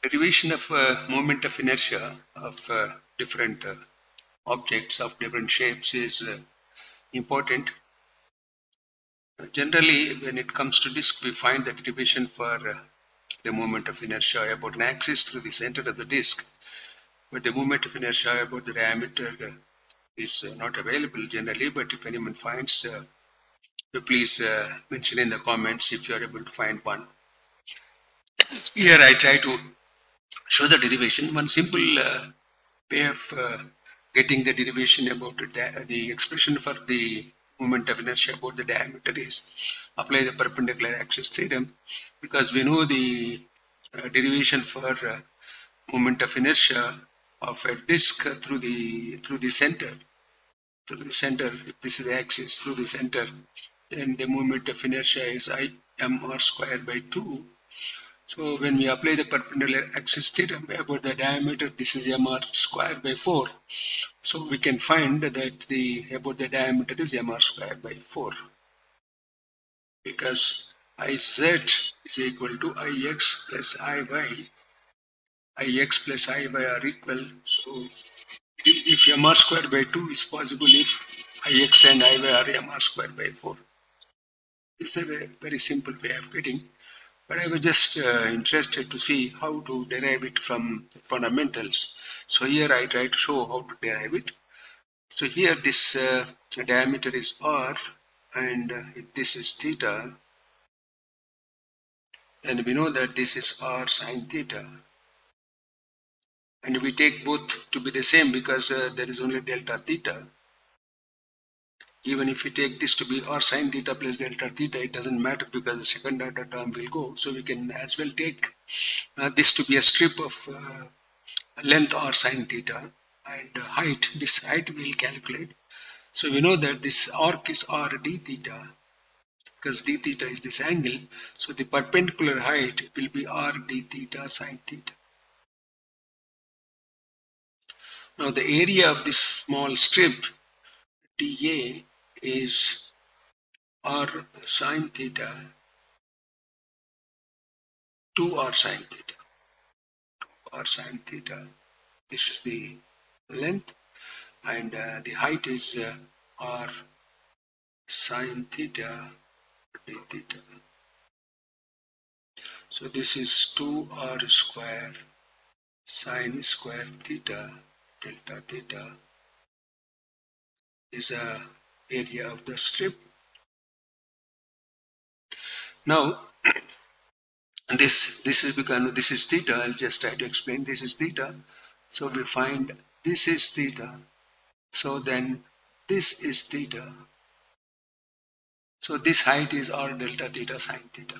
Derivation of moment of inertia of different objects of different shapes is important. Generally, when it comes to disk, we find the derivation for the moment of inertia about an axis through the center of the disk, but the moment of inertia about the diameter is not available generally. But if anyone finds, please mention in the comments if you are able to find one. Here I try to show the derivation. One simple way of getting the derivation about the expression for the moment of inertia about the diameter is apply the perpendicular axis theorem, because we know the derivation for moment of inertia of a disk through the center. Through the center, if this is the axis through the center, then the moment of inertia is I m r squared by 2. So when we apply the perpendicular axis theorem about the diameter, this is mr squared by 4. So we can find that the about the diameter is mr squared by 4, because Iz is equal to Ix plus Iy. Ix plus Iy are equal. So if mr squared by 2 is possible if Ix and Iy are mr squared by 4. It's a very simple way of getting. But I was just interested to see how to derive it from the fundamentals. So here I try to show how to derive it. So here this diameter is r, and if this is theta, then we know that this is r sine theta. And we take both to be the same because there is only delta theta. Even if we take this to be r sine theta plus delta theta, it doesn't matter because the second order term will go. So we can as well take this to be a strip of length r sine theta, and height, this height we will calculate. So we know that this arc is r d theta, because d theta is this angle. So the perpendicular height will be r d theta sine theta. Now the area of this small strip dA is r sine theta, 2 r sine theta. R sine theta, this is the length, and the height is r sine theta d theta. So this is 2r square sine square theta delta theta is a area of the strip. Now this is because this is theta. I'll just try to explain. This is theta. So we find this is theta. So then this is theta. So this height is r delta theta sine theta.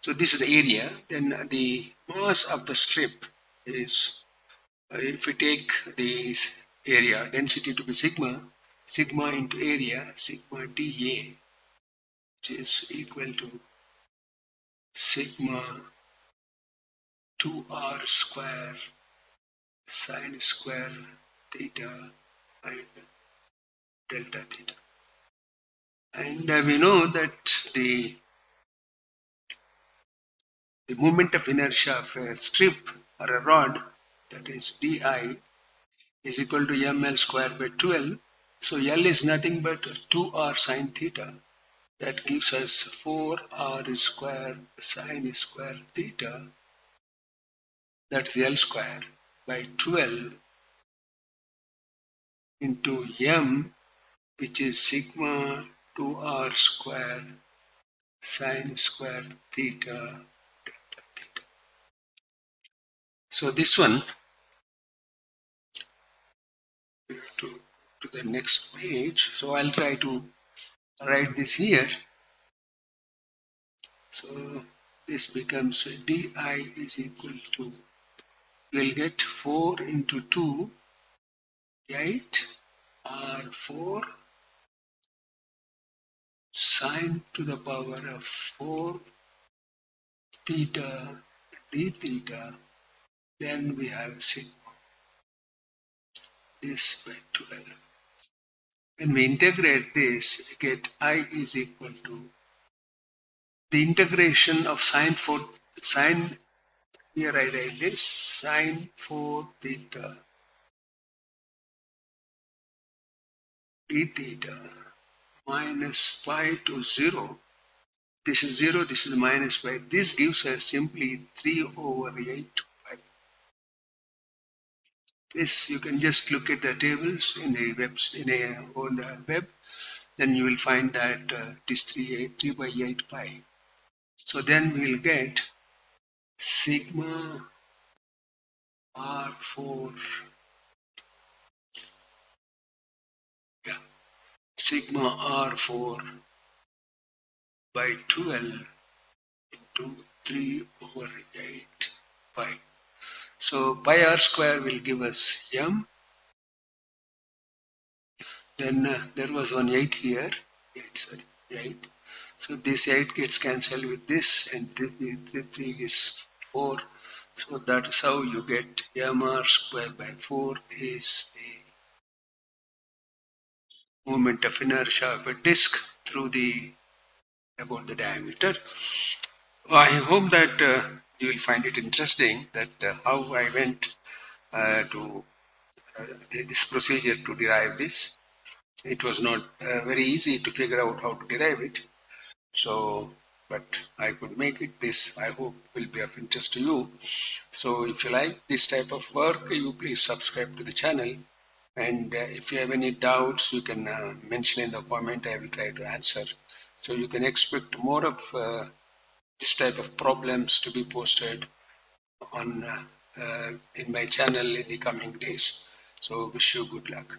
So this is the area. Then the mass of the strip is, if we take this area density to be sigma, sigma into area, sigma dA, which is equal to sigma 2r square sine square theta and delta theta. And we know that the moment of inertia of a strip or a rod, that is di, is equal to ml square by 12. So L is nothing but 2r sine theta. That gives us 4r square sine square theta, that's L square, by 12 into m, which is sigma 2r square sine square theta delta theta. So this one, to the next page. So I'll try to write this here. So this becomes di is equal to, we'll get 4 into 2, 8 r4 sine to the power of 4 theta d theta. Then we have sigma this by 12. When we integrate this, we get I is equal to the integration of sine Here I write this sine 4 theta d theta minus pi to 0. This is 0, this is minus pi. This gives us simply 3 over 8 pi. This you can just look at the tables in the on the web, then you will find that it is 3 by 8 pi. So then we'll get sigma r4, yeah, sigma r4 by 12 into 3 over 8 pi. So pi r square will give us m. Then there was one 8 here, 8, sorry, 8. So this 8 gets cancelled with this, and the 3 gets 4. So that is how you get mr square by 4 is the moment of inertia of a disk through the about the diameter. I hope that you will find it interesting that how I went to this procedure to derive this. It was not very easy to figure out how to derive it. So, but I could make it. This I hope will be of interest to you. So if you like this type of work, you please subscribe to the channel. And if you have any doubts, you can mention in the comment. I will try to answer. So you can expect more of this type of problems to be posted on in my channel in the coming days. So wish you good luck.